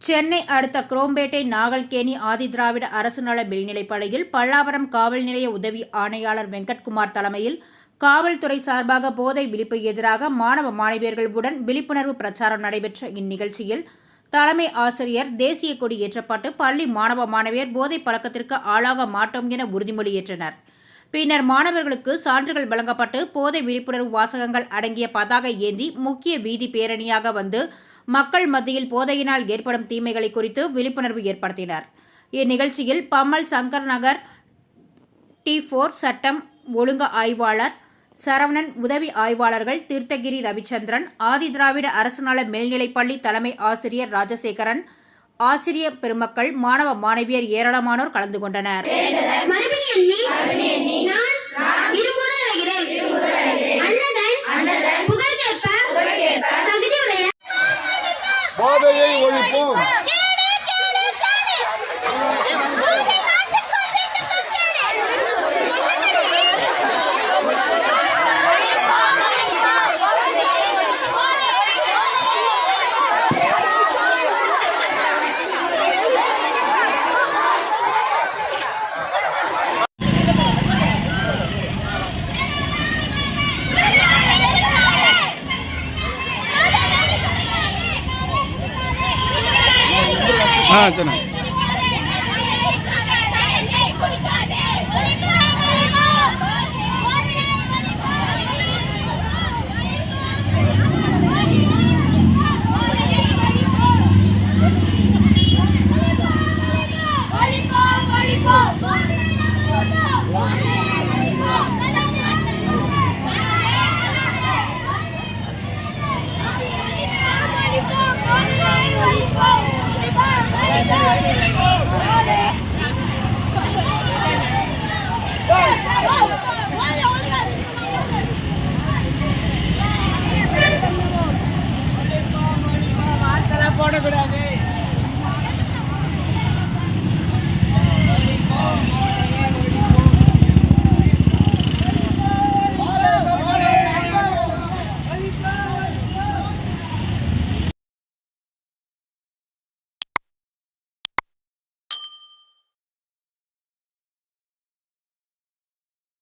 சென்னை அடுத்த குரோம்பேட்டை நாகல்கேணி ஆதிதிராவிட அரசு நல மேல்நிலைப்பள்ளியில் பல்லாவரம் காவல் நிலைய உதவி ஆணையாளர் வெங்கட்குமார் தலைமையில் காவல்துறை சார்பாக போதை விழிப்பு எதிராக மாணவ மாணவியர்களுடன் விழிப்புணர்வு பிரச்சாரம் நடைபெற்ற இந்நிகழ்ச்சியில் தலைமை ஆசிரியர் தேசிய கொடி ஏற்றப்பட்டு பள்ளி மாணவ மாணவியர் போதை பழக்கத்திற்கு ஆளாக மாட்டோம் என உறுதிமொழி ஏற்றனர். பின்னர் மாணவர்களுக்கு சான்றுகள் வழங்கப்பட்டு போதை விழிப்புணர்வு வாசகங்கள் அடங்கிய பதாகை ஏந்தி முக்கிய வீதி பேரணியாக வந்து மக்கள் மத்தியில் போதையினால் ஏற்படும் தீமைகளை குறித்து விழிப்புணர்வு ஏற்படுத்தினர். இந்நிகழ்ச்சியில் பம்மல் சங்கர் நகர் T4 சட்டம் ஒழுங்கு ஆய்வாளர் சரவணன், உதவி ஆய்வாளர்கள் தீர்த்தகிரி ரவிச்சந்திரன், ஆதிதிராவிட அரசு நல மேல்நிலைப்பள்ளி தலைமை ஆசிரியர் ராஜசேகரன், ஆசிரியர் பெருமக்கள், மாணவ மாணவியர் ஏராளமானோர் கலந்து கொண்டனர். போதையை ஒழிப்போம். சொன்ன போடக்கூடாது.